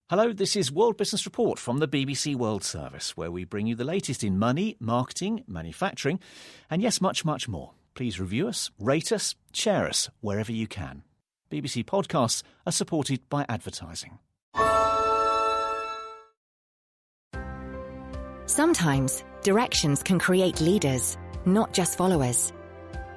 Hello, this is World Business Report from the BBC World Service, where we bring you the latest in money, marketing, manufacturing, and yes, much, much more. Please review us, rate us, share us wherever you can. BBC podcasts are supported by advertising. Sometimes directions can create leaders, not just followers.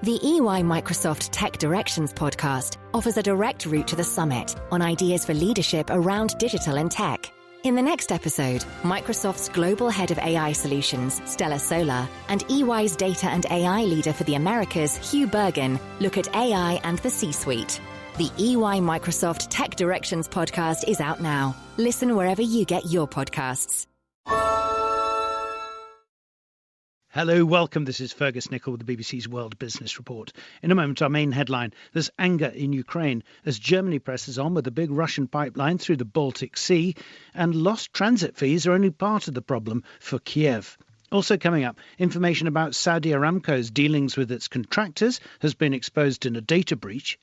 The EY Microsoft Tech Directions podcast offers a direct route to the summit on ideas for leadership around digital and tech. In the next episode, Microsoft's Global Head of AI Solutions, Stella Solar, and EY's Data and AI Leader for the Americas, Hugh Bergen, look at AI and the C-suite. The EY Microsoft Tech Directions podcast is out now. Listen wherever you get your podcasts. Hello, welcome. This is Fergus Nicol with the BBC's World Business Report. In a moment, our main headline: there's anger in Ukraine as Germany presses on with a big Russian pipeline through the Baltic Sea, and lost transit fees are only part of the problem for Kiev. Also coming up, information about Saudi Aramco's dealings with its contractors has been exposed in a data breach.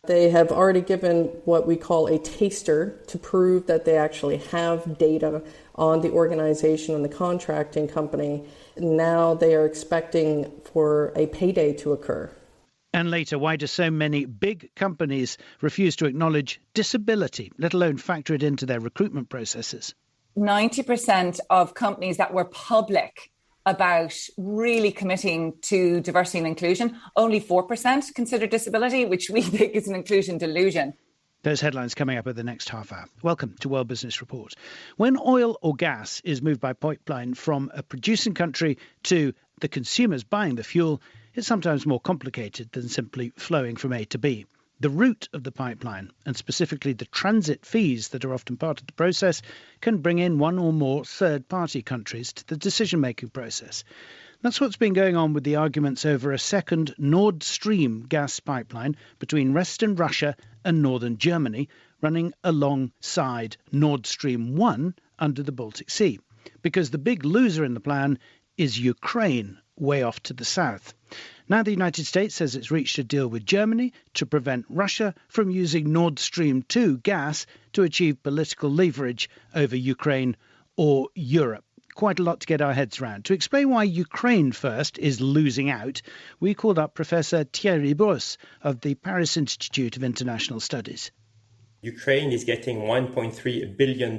They have already given what we call a taster to prove that they actually have data on the organization and the contracting company. Now they are expecting for a payday to occur. And later, why do so many big companies refuse to acknowledge disability, let alone factor it into their recruitment processes? 90% of companies that were public about really committing to diversity and inclusion, only 4% consider disability, which we think is an inclusion delusion. Those headlines coming up at the next half hour. Welcome to World Business Report. When oil or gas is moved by pipeline from a producing country to the consumers buying the fuel, it's sometimes more complicated than simply flowing from A to B. The route of the pipeline, and specifically the transit fees that are often part of the process, can bring in one or more third-party countries to the decision-making process. That's what's been going on with the arguments over a second Nord Stream gas pipeline between western Russia and northern Germany, running alongside Nord Stream 1 under the Baltic Sea. Because the big loser in the plan is Ukraine, way off to the south. Now the United States says it's reached a deal with Germany to prevent Russia from using Nord Stream 2 gas to achieve political leverage over Ukraine or Europe. Quite a lot to get our heads around. To explain why Ukraine first is losing out, we called up Professor Thierry Brousse of the Paris Institute of International Studies. Ukraine is getting $1.3 billion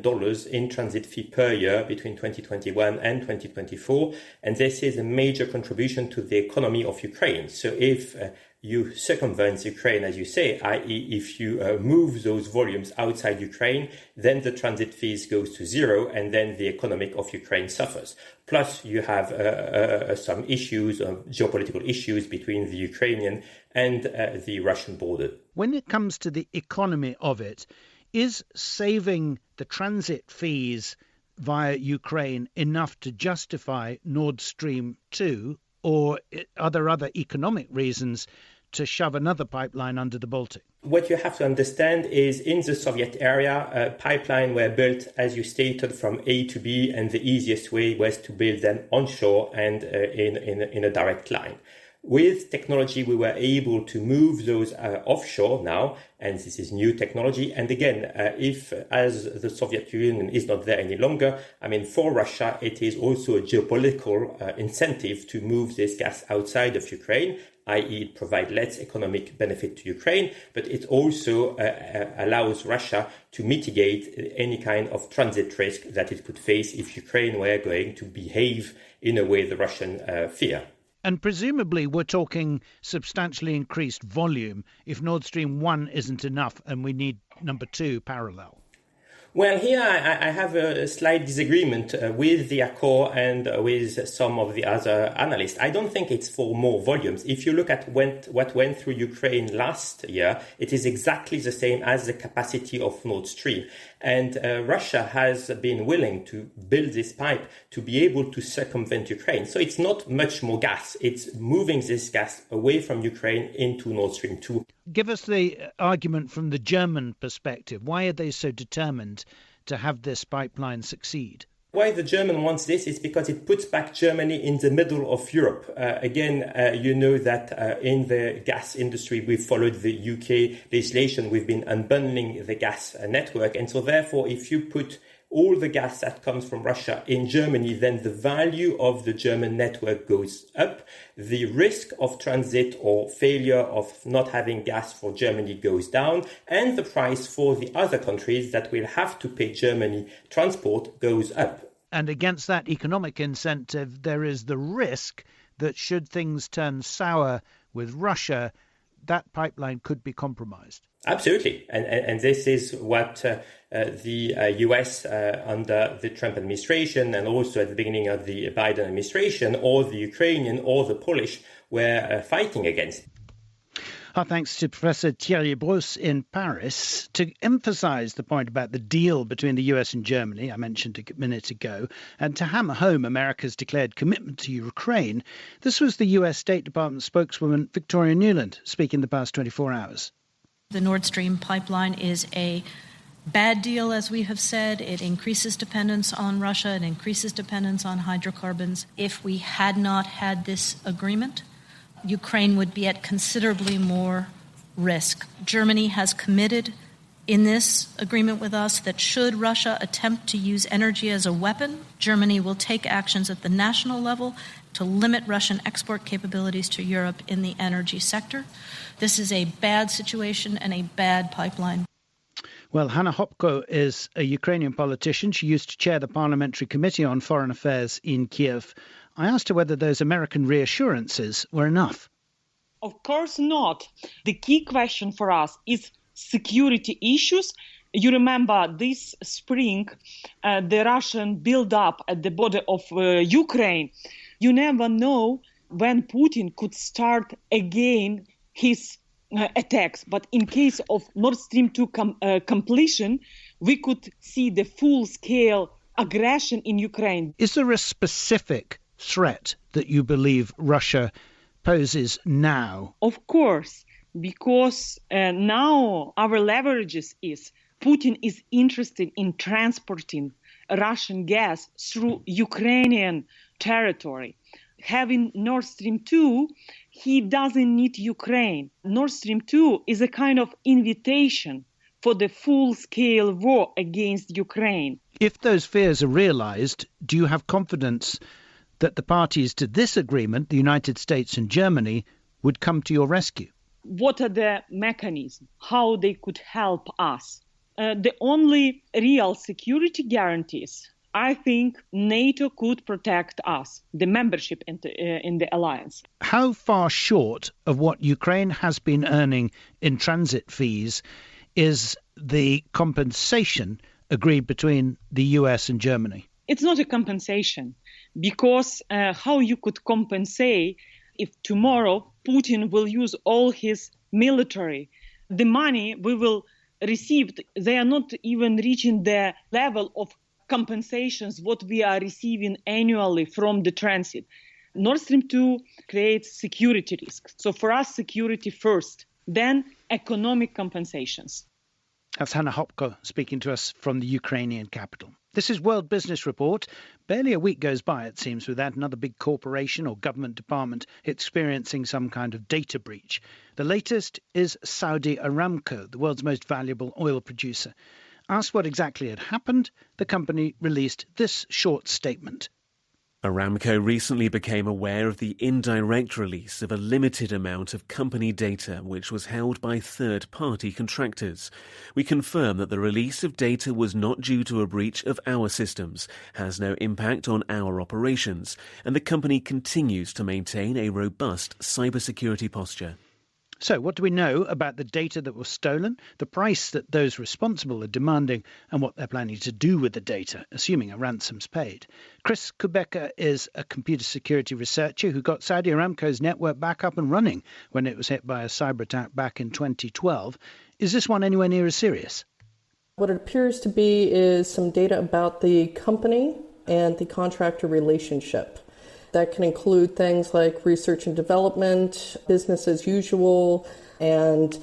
in transit fee per year between 2021 and 2024, and this is a major contribution to the economy of Ukraine. So if you circumvent Ukraine, as you say, i.e. if you move those volumes outside Ukraine, then the transit fees goes to zero, and then the economic of Ukraine suffers. Plus, you have some issues, geopolitical issues between the Ukrainian and the Russian border. When it comes to the economy of it, is saving the transit fees via Ukraine enough to justify Nord Stream 2, or are there other economic reasons to shove another pipeline under the Baltic? What you have to understand is in the Soviet era, pipelines were built, as you stated, from A to B, and the easiest way was to build them onshore and in a direct line. With technology, we were able to move those offshore now, and this is new technology. And again, if as the Soviet Union is not there any longer, for Russia, it is also a geopolitical incentive to move this gas outside of Ukraine, i.e. it provides less economic benefit to Ukraine, but it also allows Russia to mitigate any kind of transit risk that it could face if Ukraine were going to behave in a way the Russian fear. And presumably we're talking substantially increased volume if Nord Stream 1 isn't enough and we need number 2 parallel. Well, here I have a slight disagreement with the Accor and with some of the other analysts. I don't think it's for more volumes. If you look at what went through Ukraine last year, it is exactly the same as the capacity of Nord Stream. And Russia has been willing to build this pipe to be able to circumvent Ukraine. So it's not much more gas. It's moving this gas away from Ukraine into Nord Stream 2. Give us the argument from the German perspective. Why are they so determined to have this pipeline succeed? Why the German wants this is because it puts back Germany in the middle of Europe. You know that in the gas industry, we've followed the UK legislation. We've been unbundling the gas network. And so therefore, if you put all the gas that comes from Russia in Germany, then the value of the German network goes up. The risk of transit or failure of not having gas for Germany goes down. And the price for the other countries that will have to pay Germany transport goes up. And against that economic incentive, there is the risk that should things turn sour with Russia, that pipeline could be compromised. Absolutely. And this is what the US under the Trump administration and also at the beginning of the Biden administration, or the Ukrainian or the Polish were fighting against. Our thanks to Professor Thierry Brousse in Paris. To emphasise the point about the deal between the US and Germany, I mentioned a minute ago, and to hammer home America's declared commitment to Ukraine, this was the US State Department spokeswoman Victoria Nuland speaking the past 24 hours. The Nord Stream pipeline is a bad deal, as we have said. It increases dependence on Russia. It increases dependence on hydrocarbons. If we had not had this agreement, Ukraine would be at considerably more risk. Germany has committed in this agreement with us that should Russia attempt to use energy as a weapon, Germany will take actions at the national level to limit Russian export capabilities to Europe in the energy sector. This is a bad situation and a bad pipeline. Well, Hanna Hopko is a Ukrainian politician. She used to chair the Parliamentary Committee on Foreign Affairs in Kiev. I asked her whether those American reassurances were enough. Of course not. The key question for us is security issues. You remember this spring, the Russian build-up at the border of Ukraine. You never know when Putin could start again his attacks. But in case of Nord Stream 2 completion, we could see the full-scale aggression in Ukraine. Is there a specific threat that you believe Russia poses now? Of course, because now our leverage is Putin is interested in transporting Russian gas through Ukrainian territory. Having Nord Stream 2, he doesn't need Ukraine. Nord Stream 2 is a kind of invitation for the full-scale war against Ukraine. If those fears are realized, do you have confidence that the parties to this agreement, the United States and Germany, would come to your rescue? What are the mechanisms? How they could help us? The only real security guarantees, I think NATO could protect us, the membership in the alliance. How far short of what Ukraine has been earning in transit fees is the compensation agreed between the US and Germany? It's not a compensation, because how you could compensate if tomorrow Putin will use all his military? The money we will receive, they are not even reaching the level of compensations what we are receiving annually from the transit. Nord Stream 2 creates security risks. So for us, security first, then economic compensations. That's Hanna Hopko speaking to us from the Ukrainian capital. This is World Business Report. Barely a week goes by, it seems, without another big corporation or government department experiencing some kind of data breach. The latest is Saudi Aramco, the world's most valuable oil producer. Asked what exactly had happened, the company released this short statement. Aramco recently became aware of the indirect release of a limited amount of company data which was held by third-party contractors. We confirm that the release of data was not due to a breach of our systems, has no impact on our operations, and the company continues to maintain a robust cybersecurity posture. So what do we know about the data that was stolen, the price that those responsible are demanding, and what they're planning to do with the data, assuming a ransom's paid? Chris Kubeka is a computer security researcher who got Saudi Aramco's network back up and running when it was hit by a cyber attack back in 2012. Is this one anywhere near as serious? What it appears to be is some data about the company and the contractor relationship. That can include things like research and development, business as usual, and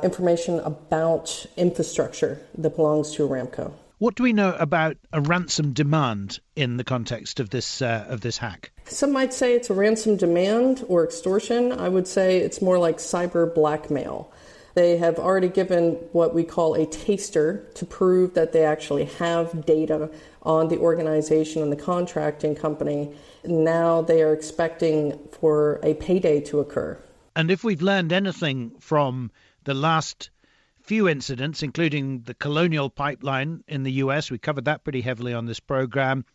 information about infrastructure that belongs to Aramco. What do we know about a ransom demand in the context of this hack? Some might say it's a ransom demand or extortion. I would say it's more like cyber blackmail. They have already given what we call a taster to prove that they actually have data on the organization and the contracting company. Now they are expecting for a payday to occur. And if we've learned anything from the last few incidents, including the Colonial Pipeline in the US, we covered that pretty heavily on this program,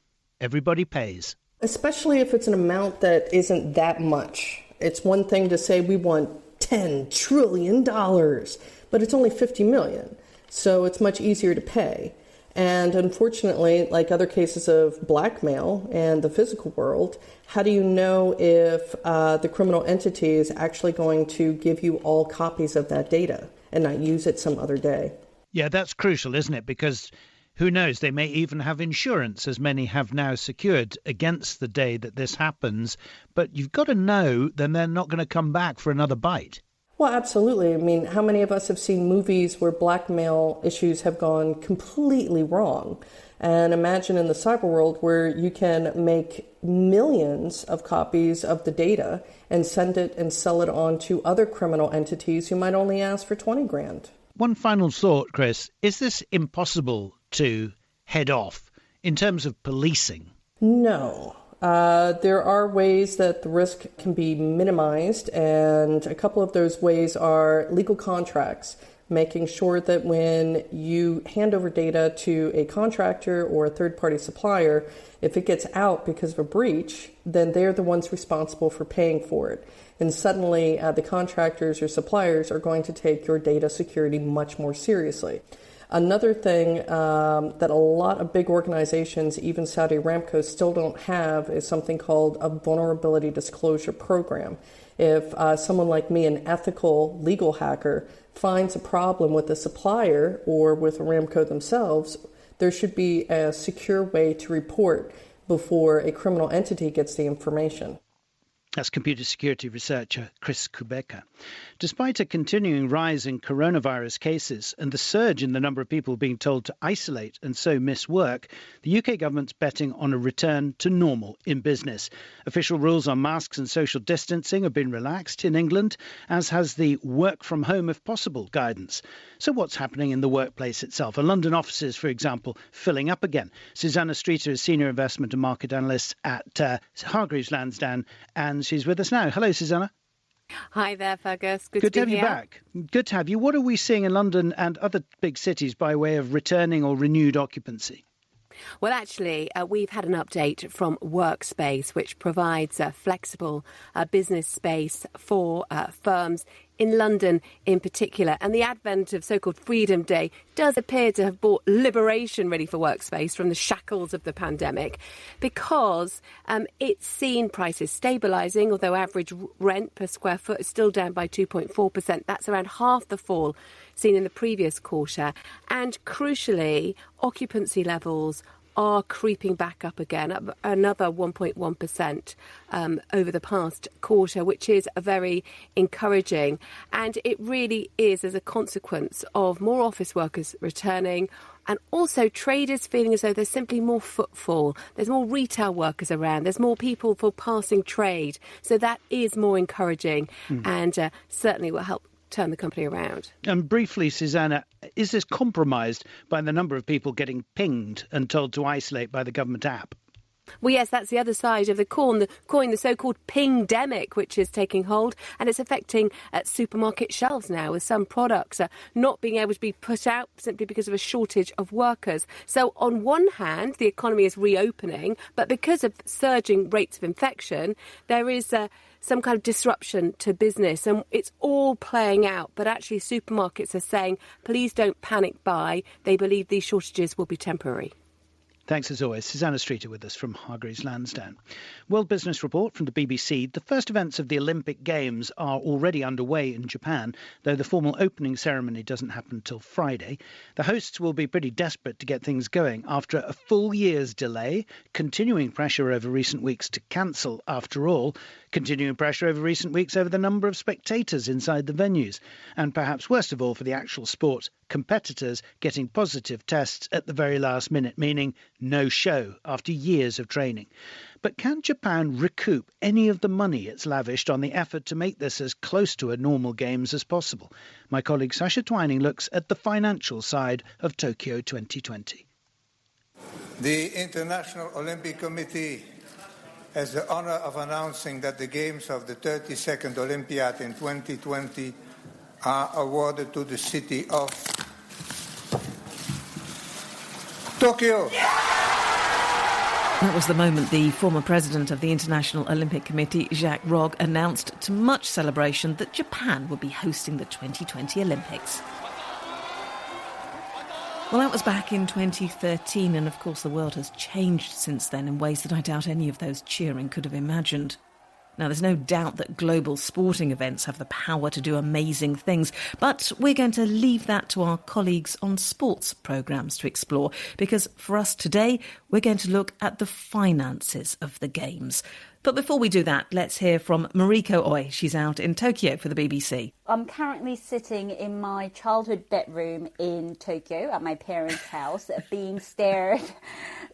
everybody pays. Especially if it's an amount that isn't that much. It's one thing to say we want $10 trillion, but it's only 50 million. So it's much easier to pay. And unfortunately, like other cases of blackmail and the physical world, how do you know if the criminal entity is actually going to give you all copies of that data and not use it some other day? Yeah, that's crucial, isn't it? Because who knows, they may even have insurance, as many have now secured, against the day that this happens. But you've got to know then they're not going to come back for another bite. Well, absolutely. I mean, how many of us have seen movies where blackmail issues have gone completely wrong? And imagine in the cyber world where you can make millions of copies of the data and send it and sell it on to other criminal entities who might only ask for 20 grand. One final thought, Chris. Is this impossible to head off in terms of policing? No. There are ways that the risk can be minimized, and a couple of those ways are legal contracts, making sure that when you hand over data to a contractor or a third-party supplier, if it gets out because of a breach, then they're the ones responsible for paying for it. And suddenly, the contractors or suppliers are going to take your data security much more seriously. Another thing that a lot of big organizations, even Saudi Aramco, still don't have is something called a vulnerability disclosure program. If someone like me, an ethical legal hacker, finds a problem with a supplier or with Aramco themselves, there should be a secure way to report before a criminal entity gets the information. That's computer security researcher Chris Kubeka. Despite a continuing rise in coronavirus cases and the surge in the number of people being told to isolate and so miss work, the UK government's betting on a return to normal in business. Official rules on masks and social distancing have been relaxed in England, as has the work from home if possible guidance. So what's happening in the workplace itself? Are London offices, for example, filling up again? Susanna Streeter is Senior Investment and Market Analyst at Hargreaves Lansdown, and she's with us now. Hello, Susanna. Hi there, Fergus. Good to have you back. Good to have you. What are we seeing in London and other big cities by way of returning or renewed occupancy? Well, actually, we've had an update from Workspace, which provides a flexible business space for firms in London in particular. And the advent of so-called Freedom Day does appear to have brought liberation really for Workspace from the shackles of the pandemic, because it's seen prices stabilising, although average rent per square foot is still down by 2.4%. That's around half the fall seen in the previous quarter. And crucially, occupancy levels are creeping back up again, up another 1.1% over the past quarter, which is very encouraging. And it really is as a consequence of more office workers returning, and also traders feeling as though there's simply more footfall. There's more retail workers around. There's more people for passing trade. So that is more encouraging and certainly will help turn the company around. And briefly, Susanna, is this compromised by the number of people getting pinged and told to isolate by the government app? Well, yes, that's the other side of the coin, the so-called pingdemic, which is taking hold, and it's affecting supermarket shelves now, with some products not being able to be put out simply because of a shortage of workers. So on one hand, the economy is reopening, but because of surging rates of infection, there is some kind of disruption to business, and it's all playing out. But actually, supermarkets are saying, please don't panic buy. They believe these shortages will be temporary. Thanks as always. Susanna Streeter with us from Hargreaves Lansdown. World Business Report from the BBC. The first events of the Olympic Games are already underway in Japan, though the formal opening ceremony doesn't happen until Friday. The hosts will be pretty desperate to get things going after a full year's delay, continuing pressure over recent weeks to cancel after all. Continuing pressure over recent weeks over the number of spectators inside the venues, and perhaps worst of all for the actual sport, competitors getting positive tests at the very last minute, meaning no show after years of training. But can Japan recoup any of the money it's lavished on the effort to make this as close to a normal games as possible? My colleague Sasha Twining looks at the financial side of Tokyo 2020. The International Olympic Committee has the honor of announcing that the games of the 32nd Olympiad in 2020 are awarded to the city of Tokyo. That was the moment the former president of the International Olympic Committee, Jacques Rogge, announced to much celebration that Japan would be hosting the 2020 Olympics. Well, that was back in 2013, and of course the world has changed since then in ways that I doubt any of those cheering could have imagined. Now, there's no doubt that global sporting events have the power to do amazing things, but we're going to leave that to our colleagues on sports programmes to explore, because for us today, we're going to look at the finances of the Games. But before we do that, let's hear from Mariko Oi. She's out in Tokyo for the BBC. I'm currently sitting in my childhood bedroom in Tokyo at my parents' house, being stared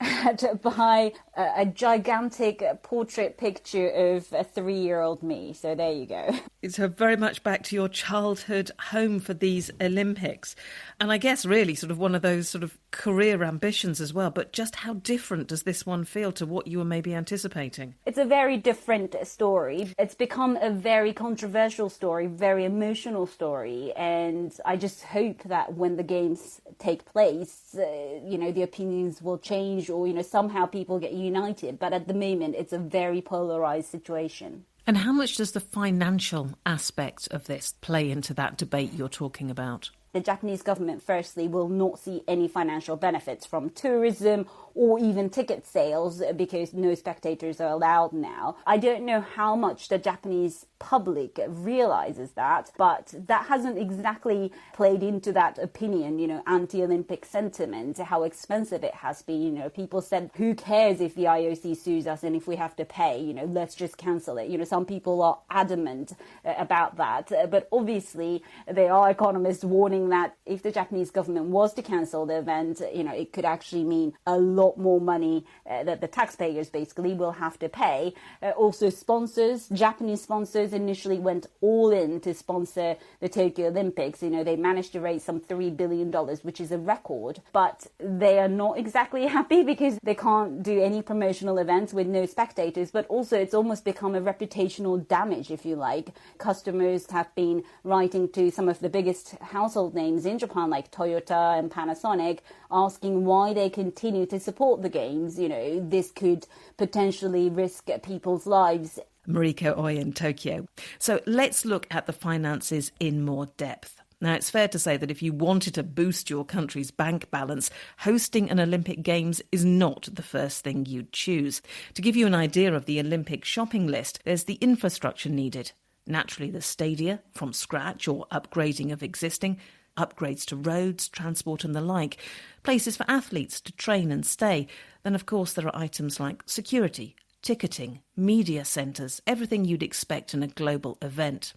at by a gigantic portrait picture of a 3-year-old me. So there you go. It's very much back to your childhood home for these Olympics. And I guess really sort of one of those sort of career ambitions as well. But just how different does this one feel to what you were maybe anticipating? It's a very different story. It's become a very controversial story, very emotional story. And I just hope that when the games take place, the opinions will change or, somehow people get united. But at the moment, it's a very polarised situation. And how much does the financial aspect of this play into that debate you're talking about? The Japanese government, firstly, will not see any financial benefits from tourism or even ticket sales because no spectators are allowed now. I don't know how much the Japanese public realizes that, but that hasn't exactly played into that opinion, anti-Olympic sentiment, how expensive it has been. People said, who cares if the IOC sues us and if we have to pay, let's just cancel it. Some people are adamant about that, but obviously there are economists warning that if the Japanese government was to cancel the event, it could actually mean a lot more money that the taxpayers basically will have to pay. Also sponsors, Japanese sponsors initially went all in to sponsor the Tokyo Olympics. They managed to raise some $3 billion, which is a record, but they are not exactly happy because they can't do any promotional events with no spectators, but also it's almost become a reputational damage, if you like. Customers have been writing to some of the biggest household names in Japan, like Toyota and Panasonic, asking why they continue to support the games. This could potentially risk people's lives. Mariko Oi in Tokyo. So let's look at the finances in more depth. Now, it's fair to say that if you wanted to boost your country's bank balance, hosting an Olympic Games is not the first thing you'd choose. To give you an idea of the Olympic shopping list, there's the infrastructure needed. Naturally, the stadia from scratch or upgrading of existing, upgrades to roads, transport and the like, places for athletes to train and stay. Then, of course, there are items like security, ticketing, media centres, everything you'd expect in a global event.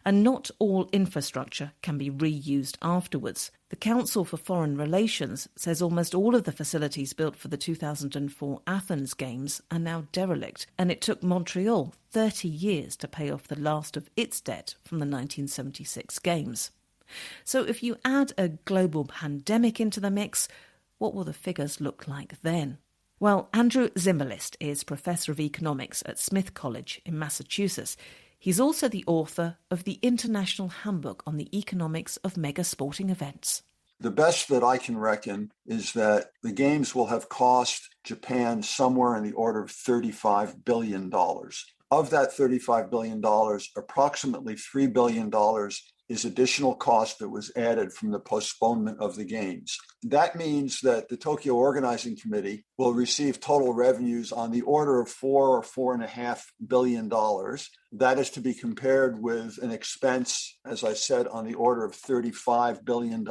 And not all infrastructure can be reused afterwards. The Council for Foreign Relations says almost all of the facilities built for the 2004 Athens Games are now derelict, and it took Montreal 30 years to pay off the last of its debt from the 1976 Games. So if you add a global pandemic into the mix, what will the figures look like then? Well, Andrew Zimbalist is Professor of Economics at Smith College in Massachusetts. He's also the author of the International Handbook on the Economics of Mega Sporting Events. The best that I can reckon is that the Games will have cost Japan somewhere in the order of $35 billion. Of that $35 billion, approximately $3 billion is additional cost that was added from the postponement of the Games. That means that the Tokyo Organizing Committee will receive total revenues on the order of $4 or $4.5 billion. That is to be compared with an expense, as I said, on the order of $35 billion.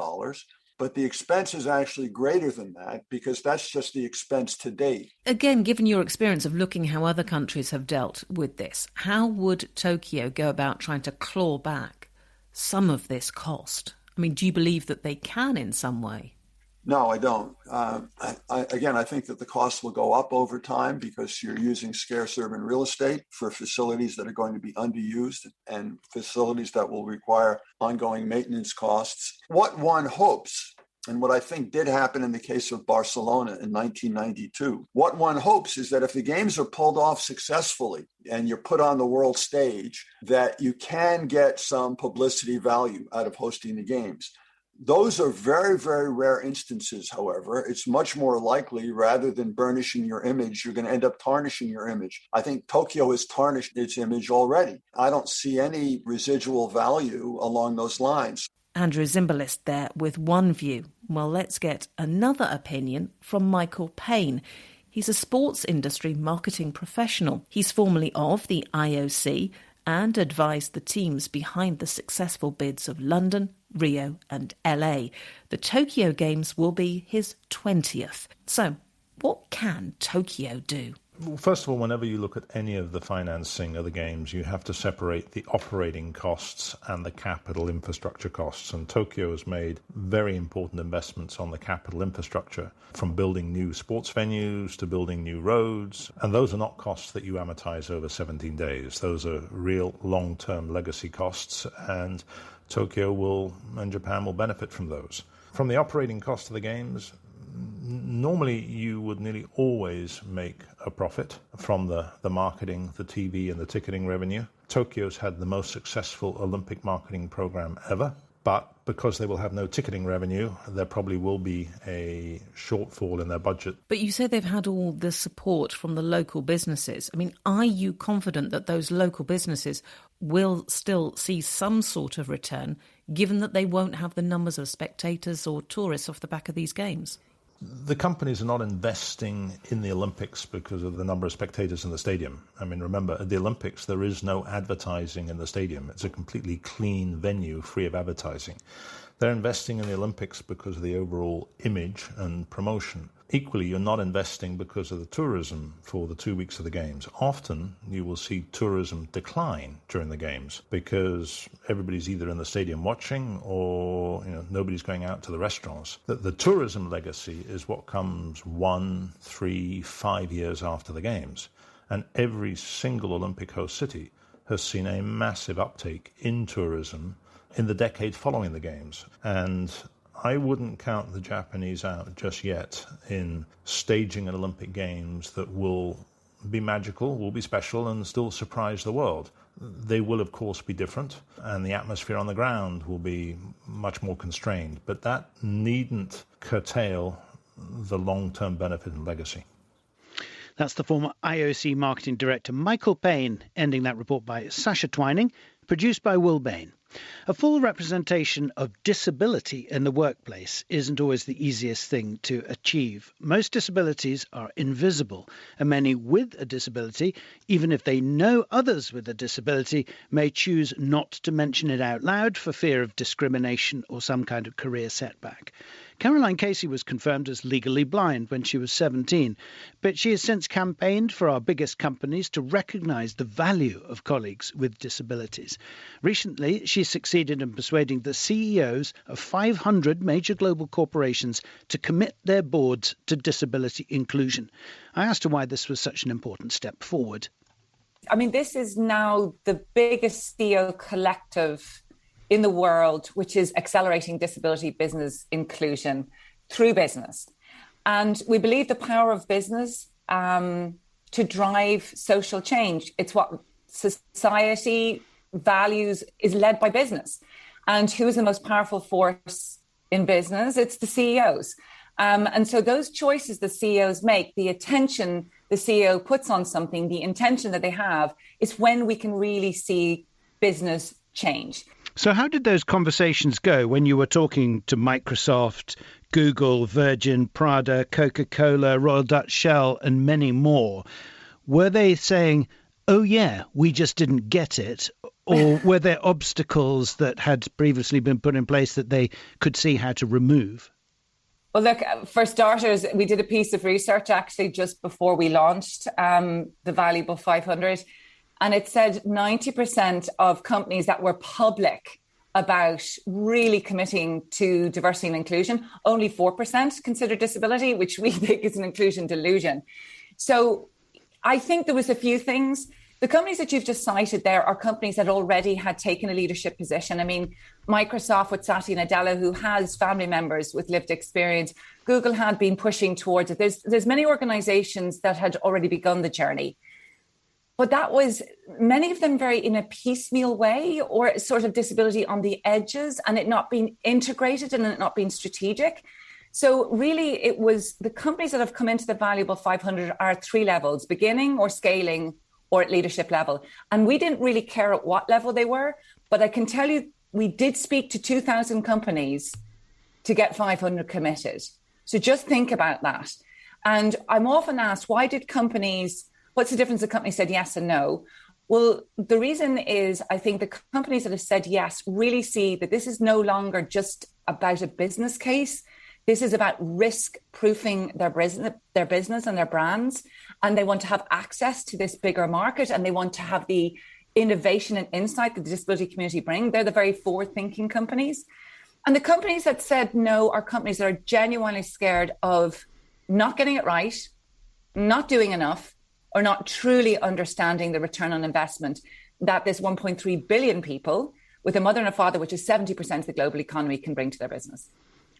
But the expense is actually greater than that because that's just the expense to date. Again, given your experience of looking how other countries have dealt with this, how would Tokyo go about trying to claw back some of this cost? I mean, do you believe that they can in some way? No, I don't. I think that the costs will go up over time because you're using scarce urban real estate for facilities that are going to be underused and facilities that will require ongoing maintenance costs. What one hopes, and what I think did happen in the case of Barcelona in 1992, what one hopes is that if the games are pulled off successfully and you're put on the world stage, that you can get some publicity value out of hosting the games. Those are very, very rare instances, however. It's much more likely rather than burnishing your image, you're going to end up tarnishing your image. I think Tokyo has tarnished its image already. I don't see any residual value along those lines. Andrew Zimbalist there with one view. Well, let's get another opinion from Michael Payne. He's a sports industry marketing professional. He's formerly of the IOC and advised the teams behind the successful bids of London, Rio and LA. The Tokyo Games will be his 20th. So, what can Tokyo do? Well, first of all, whenever you look at any of the financing of the games, you have to separate the operating costs and the capital infrastructure costs. And Tokyo has made very important investments on the capital infrastructure, from building new sports venues to building new roads. And those are not costs that you amortize over 17 days. Those are real long-term legacy costs, and Tokyo and Japan will benefit from those. From the operating cost of the games, normally you would nearly always make a profit from the marketing, the TV and the ticketing revenue. Tokyo's had the most successful Olympic marketing program ever, but because they will have no ticketing revenue, there probably will be a shortfall in their budget. But you say they've had all the support from the local businesses. I mean, are you confident that those local businesses will still see some sort of return, given that they won't have the numbers of spectators or tourists off the back of these games? The companies are not investing in the Olympics because of the number of spectators in the stadium. I mean, remember, at the Olympics, there is no advertising in the stadium. It's a completely clean venue, free of advertising. They're investing in the Olympics because of the overall image and promotion. Equally, you're not investing because of the tourism for the 2 weeks of the games. Often, you will see tourism decline during the games because everybody's either in the stadium watching or nobody's going out to the restaurants. The tourism legacy is what comes 1, 3, 5 years after the games. And every single Olympic host city has seen a massive uptake in tourism in the decade following the games. And I wouldn't count the Japanese out just yet in staging an Olympic Games that will be magical, will be special, and still surprise the world. They will, of course, be different, and the atmosphere on the ground will be much more constrained. But that needn't curtail the long-term benefit and legacy. That's the former IOC Marketing Director Michael Payne, ending that report by Sasha Twining, produced by Will Bain. A full representation of disability in the workplace isn't always the easiest thing to achieve. Most disabilities are invisible, and many with a disability, even if they know others with a disability, may choose not to mention it out loud for fear of discrimination or some kind of career setback. Caroline Casey was confirmed as legally blind when she was 17, but she has since campaigned for our biggest companies to recognise the value of colleagues with disabilities. Recently, she succeeded in persuading the CEOs of 500 major global corporations to commit their boards to disability inclusion. I asked her why this was such an important step forward. I mean, this is now the biggest CEO collective in the world, which is accelerating disability business inclusion through business. And we believe the power of business to drive social change. It's what society values is led by business. And who is the most powerful force in business? It's the CEOs. And so those choices the CEOs make, the attention the CEO puts on something, the intention that they have, is when we can really see business change. So how did those conversations go when you were talking to Microsoft, Google, Virgin, Prada, Coca-Cola, Royal Dutch Shell, and many more? Were they saying, oh yeah, we just didn't get it? Or were there obstacles that had previously been put in place that they could see how to remove? Well, look, for starters, we did a piece of research actually just before we launched the Valuable 500. And it said 90% of companies that were public about really committing to diversity and inclusion, only 4% consider disability, which we think is an inclusion delusion. So I think there was a few things. The companies that you've just cited there are companies that already had taken a leadership position. I mean, Microsoft with Satya Nadella, who has family members with lived experience. Google had been pushing towards it. There's many organizations that had already begun the journey. But that was many of them very in a piecemeal way, or sort of disability on the edges, and it not being integrated and it not being strategic. So really it was the companies that have come into the Valuable 500 are at 3 levels: beginning or scaling or at leadership level. And we didn't really care at what level they were, but I can tell you we did speak to 2,000 companies to get 500 committed. So just think about that. And I'm often asked, why did companies... What's the difference? The company said yes and no. Well, the reason is I think the companies that have said yes really see that this is no longer just about a business case. This is about risk-proofing their business and their brands. And they want to have access to this bigger market, and they want to have the innovation and insight that the disability community bring. They're the very forward-thinking companies. And the companies that said no are companies that are genuinely scared of not getting it right, not doing enough, or not truly understanding the return on investment that this 1.3 billion people with a mother and a father, which is 70% of the global economy, can bring to their business.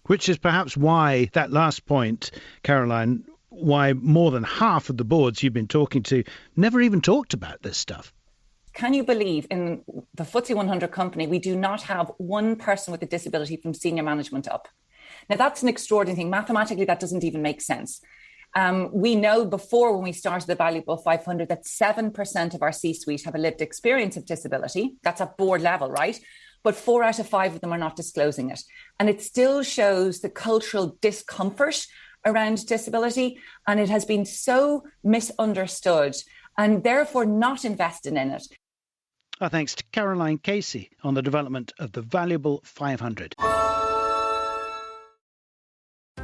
Which is perhaps why, that last point, Caroline, why more than half of the boards you've been talking to never even talked about this stuff. Can you believe in the FTSE 100 company, we do not have one person with a disability from senior management up? Now, that's an extraordinary thing. Mathematically, that doesn't even make sense. We know before, when we started the Valuable 500, that 7% of our C-suite have a lived experience of disability. That's at board level, right? But 4 out of 5 of them are not disclosing it. And it still shows the cultural discomfort around disability. And it has been so misunderstood and therefore not invested in it. Our thanks to Caroline Casey on the development of the Valuable 500.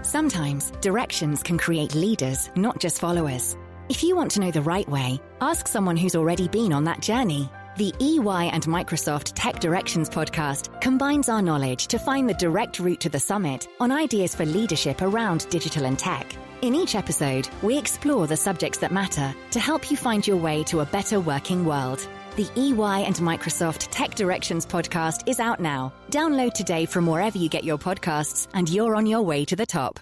Sometimes directions can create leaders, not just followers. If you want to know the right way, ask someone who's already been on that journey. The EY and Microsoft Tech Directions podcast combines our knowledge to find the direct route to the summit on ideas for leadership around digital and tech. In each episode, we explore the subjects that matter to help you find your way to a better working world. The EY and Microsoft Tech Directions podcast is out now. Download today from wherever you get your podcasts, and you're on your way to the top.